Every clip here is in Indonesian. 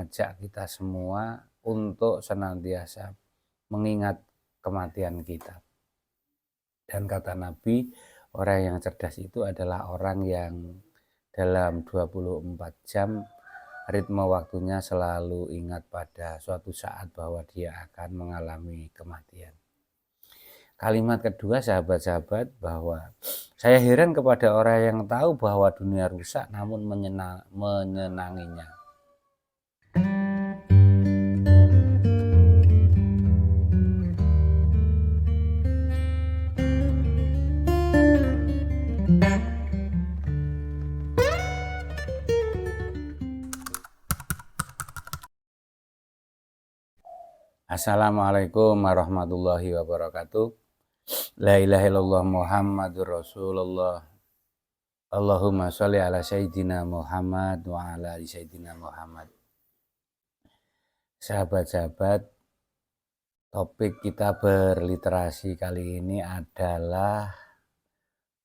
mengajak kita semua untuk senantiasa mengingat kematian kita. Dan kata Nabi, orang yang cerdas itu adalah orang yang dalam 24 jam ritme waktunya selalu ingat pada suatu saat bahwa dia akan mengalami kematian. Kalimat kedua, sahabat-sahabat, bahwa saya heran kepada orang yang tahu bahwa dunia rusak namun menyenanginya. Assalamualaikum warahmatullahi wabarakatuh. La ilaha illallah Muhammadur Rasulullah. Allahumma sholli ala sayyidina Muhammad wa ala ali sayyidina Muhammad. Sahabat-sahabat, topik kita berliterasi kali ini adalah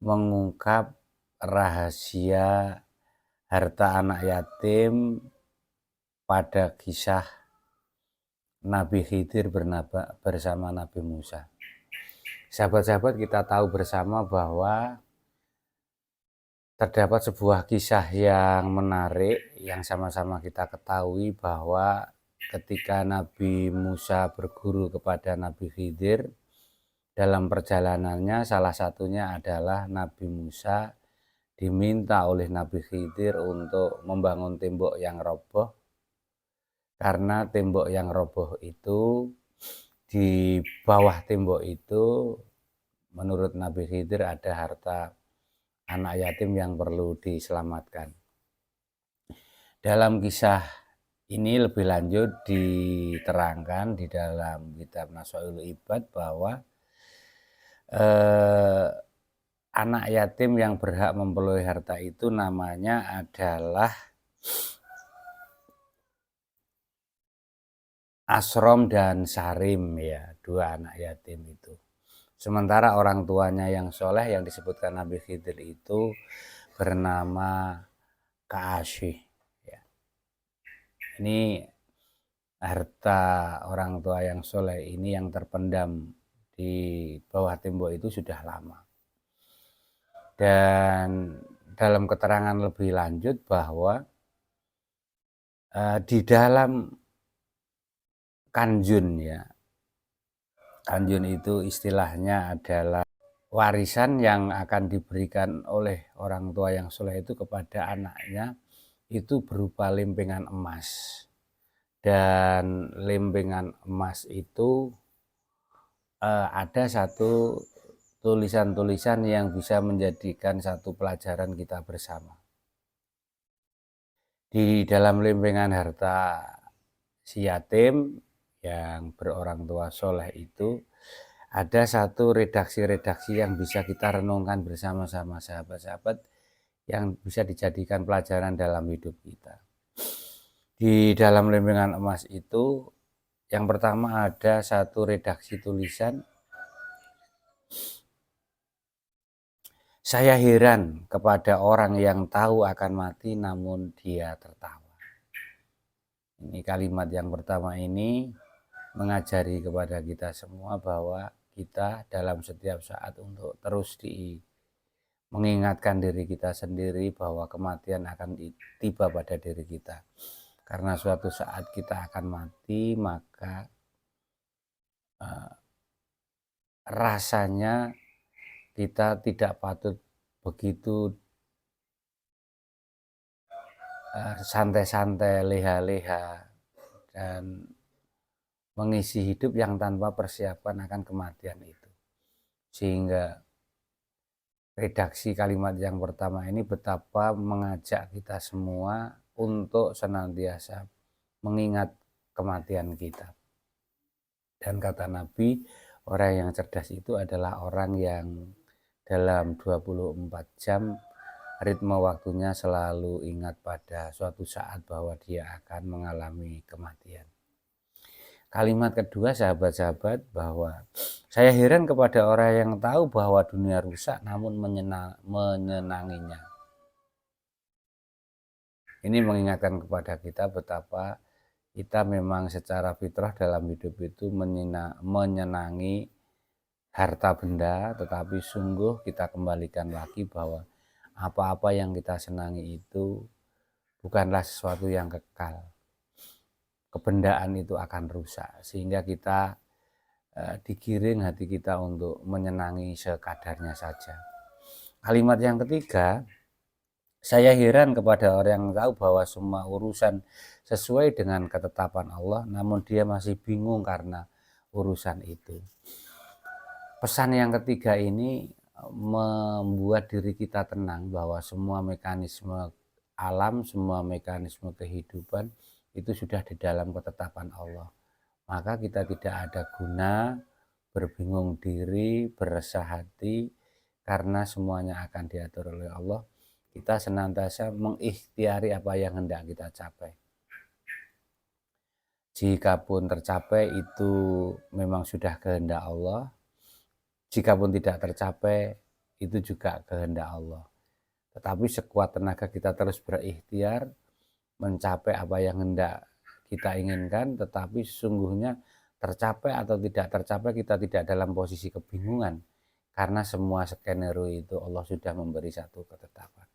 mengungkap rahasia harta anak yatim pada kisah Nabi Khidir bersama Nabi Musa. Sahabat-sahabat, kita tahu bersama bahwa terdapat sebuah kisah yang menarik yang sama-sama kita ketahui bahwa ketika Nabi Musa berguru kepada Nabi Khidir, dalam perjalanannya salah satunya adalah Nabi Musa diminta oleh Nabi Khidir untuk membangun tembok yang roboh, karena tembok yang roboh itu, di bawah tembok itu menurut Nabi Khidir ada harta anak yatim yang perlu diselamatkan. Dalam kisah ini lebih lanjut diterangkan di dalam kitab Nasailul Ibad bahwa anak yatim yang berhak memperoleh harta itu namanya adalah Asrom dan Sarim, ya, dua anak yatim itu. Sementara orang tuanya yang soleh yang disebutkan Nabi Khidir itu bernama Ka'asyih. Ya. Ini harta orang tua yang soleh ini yang terpendam di bawah tembok itu sudah lama. Dan dalam keterangan lebih lanjut bahwa di dalam kanjun, ya, kanjun itu istilahnya adalah warisan yang akan diberikan oleh orang tua yang soleh itu kepada anaknya, itu berupa lempengan emas. Dan lempengan emas itu ada satu tulisan-tulisan yang bisa menjadikan satu pelajaran kita bersama. Di dalam lempengan harta si yatim yang berorang tua soleh itu ada satu redaksi-redaksi yang bisa kita renungkan bersama-sama, sahabat-sahabat, yang bisa dijadikan pelajaran dalam hidup kita. Di dalam lempengan emas itu yang pertama ada satu redaksi tulisan, saya heran kepada orang yang tahu akan mati namun dia tertawa. Ini kalimat yang pertama ini mengajari kepada kita semua bahwa kita dalam setiap saat untuk terus mengingatkan diri kita sendiri bahwa kematian akan tiba pada diri kita. Karena suatu saat kita akan mati, maka rasanya kita tidak patut begitu santai-santai, leha-leha, dan mengisi hidup yang tanpa persiapan akan kematian itu. Sehingga redaksi kalimat yang pertama ini betapa mengajak kita semua untuk senantiasa mengingat kematian kita. Dan kata Nabi, orang yang cerdas itu adalah orang yang dalam 24 jam ritme waktunya selalu ingat pada suatu saat bahwa dia akan mengalami kematian. Kalimat kedua, sahabat-sahabat, bahwa saya heran kepada orang yang tahu bahwa dunia rusak namun menyenanginya. Ini mengingatkan kepada kita betapa kita memang secara fitrah dalam hidup itu menyenangi harta benda, tetapi sungguh kita kembalikan lagi bahwa apa-apa yang kita senangi itu bukanlah sesuatu yang kekal. Kebendaan itu akan rusak, sehingga kita digiring hati kita untuk menyenangi sekadarnya saja. Kalimat yang ketiga, saya heran kepada orang yang tahu bahwa semua urusan sesuai dengan ketetapan Allah, namun dia masih bingung karena urusan itu. Pesan yang ketiga ini membuat diri kita tenang bahwa semua mekanisme alam, semua mekanisme kehidupan itu sudah di dalam ketetapan Allah. Maka kita tidak ada guna berbingung diri, beresah hati, karena semuanya akan diatur oleh Allah. Kita senantiasa mengikhtiari apa yang hendak kita capai. Jikapun tercapai itu memang sudah kehendak Allah. Jikapun tidak tercapai, itu juga kehendak Allah. Tetapi sekuat tenaga kita terus berikhtiar mencapai apa yang hendak kita inginkan, tetapi sesungguhnya tercapai atau tidak tercapai kita tidak dalam posisi kebingungan, karena semua skenario itu Allah sudah memberi satu ketetapan.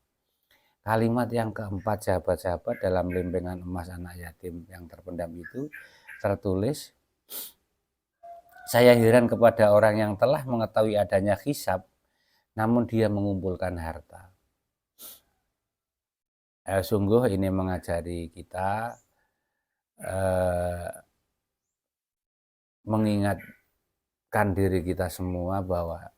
Kalimat yang keempat, sahabat-sahabat, dalam lempengan emas anak yatim yang terpendam itu tertulis, saya heran kepada orang yang telah mengetahui adanya hisab, namun dia mengumpulkan harta. Sungguh ini mengajari kita mengingatkan diri kita semua bahwa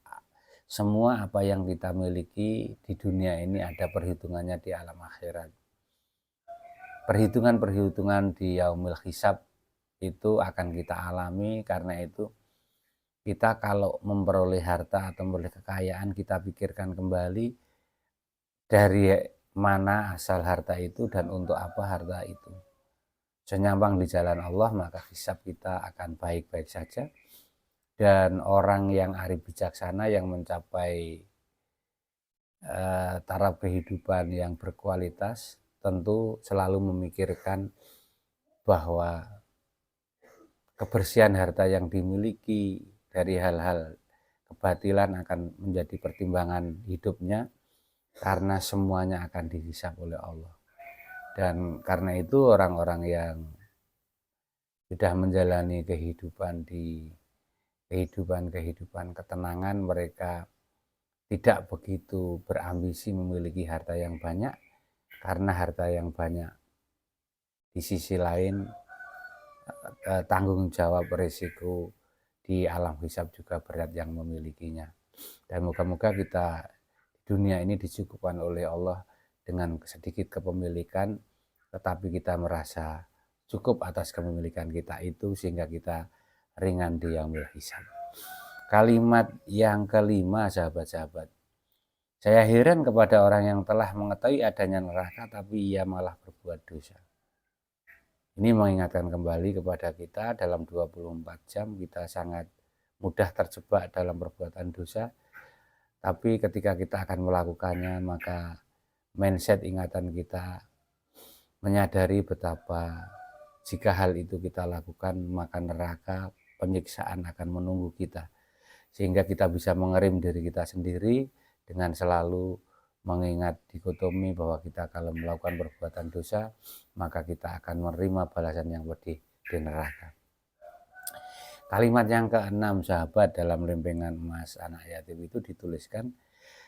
semua apa yang kita miliki di dunia ini ada perhitungannya di alam akhirat. Perhitungan-perhitungan di yaumil hisab itu akan kita alami. Karena itu kita kalau memperoleh harta atau memperoleh kekayaan, kita pikirkan kembali dari mana asal harta itu dan untuk apa harta itu. Senyampang di jalan Allah, maka hisab kita akan baik-baik saja. Dan orang yang arif bijaksana yang mencapai taraf kehidupan yang berkualitas tentu selalu memikirkan bahwa kebersihan harta yang dimiliki dari hal-hal kebatilan akan menjadi pertimbangan hidupnya, karena semuanya akan dihisab oleh Allah. Dan karena itu orang-orang yang sudah menjalani kehidupan di kehidupan ketenangan, mereka tidak begitu berambisi memiliki harta yang banyak, karena harta yang banyak di sisi lain tanggung jawab risiko di alam hisab juga berat yang memilikinya. Dan moga-moga kita di dunia ini dicukupkan oleh Allah dengan sedikit kepemilikan, tetapi kita merasa cukup atas kepemilikan kita itu, sehingga kita ringan di yaumil hisab. Kalimat yang kelima, sahabat-sahabat, saya heran kepada orang yang telah mengetahui adanya neraka tapi ia malah berbuat dosa. Ini mengingatkan kembali kepada kita, dalam 24 jam kita sangat mudah terjebak dalam perbuatan dosa. Tapi ketika kita akan melakukannya, maka mindset ingatan kita menyadari betapa jika hal itu kita lakukan, maka neraka, penyiksaan akan menunggu kita. Sehingga kita bisa mengerem diri kita sendiri dengan selalu mengingat dikotomi bahwa kita kalau melakukan perbuatan dosa, maka kita akan menerima balasan yang pedih di neraka. Kalimat yang keenam, sahabat, dalam lempengan emas anak yatim itu dituliskan,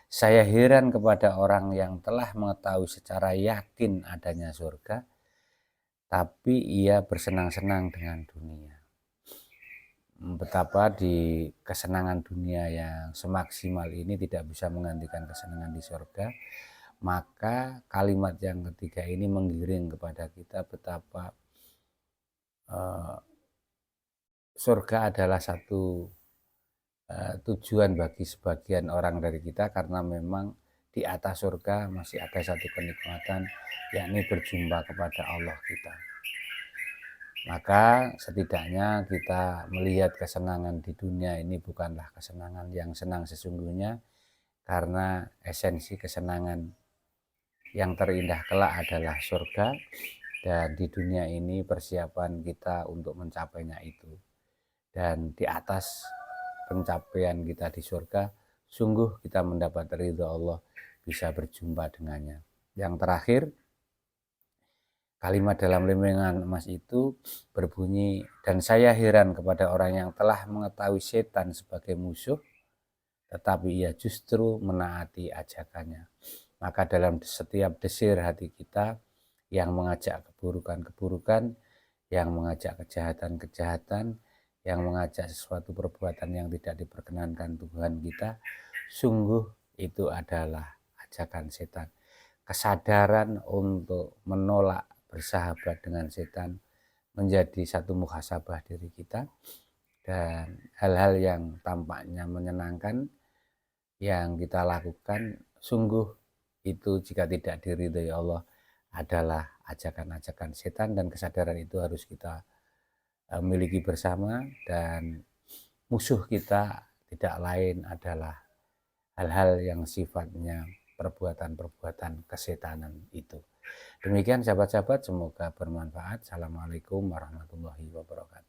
saya heran kepada orang yang telah mengetahui secara yakin adanya surga, tapi ia bersenang-senang dengan dunia. Betapa di kesenangan dunia yang semaksimal ini tidak bisa menggantikan kesenangan di surga. Maka kalimat yang ketiga ini menggiring kepada kita betapa surga adalah satu tujuan bagi sebagian orang dari kita, karena memang di atas surga masih ada satu kenikmatan, yakni berjumpa kepada Allah kita. Maka setidaknya kita melihat kesenangan di dunia ini bukanlah kesenangan yang senang sesungguhnya, karena esensi kesenangan yang terindah kelak adalah surga. Dan di dunia ini persiapan kita untuk mencapainya itu. Dan di atas pencapaian kita di surga, sungguh kita mendapat ridho Allah, bisa berjumpa dengannya. Yang terakhir, kalimat dalam lempengan emas itu berbunyi, dan saya heran kepada orang yang telah mengetahui setan sebagai musuh, tetapi ia justru menaati ajakannya. Maka dalam setiap desir hati kita yang mengajak keburukan-keburukan, yang mengajak kejahatan-kejahatan, yang mengajak sesuatu perbuatan yang tidak diperkenankan Tuhan kita, sungguh itu adalah ajakan setan. Kesadaran untuk menolak bersahabat dengan setan menjadi satu muhasabah diri kita, dan hal-hal yang tampaknya menyenangkan yang kita lakukan, sungguh itu jika tidak diridhoi Allah adalah ajakan-ajakan setan, dan kesadaran itu harus kita miliki bersama. Dan musuh kita tidak lain adalah hal-hal yang sifatnya perbuatan-perbuatan kesetanan itu. Demikian sahabat-sahabat, semoga bermanfaat. Assalamualaikum warahmatullahi wabarakatuh.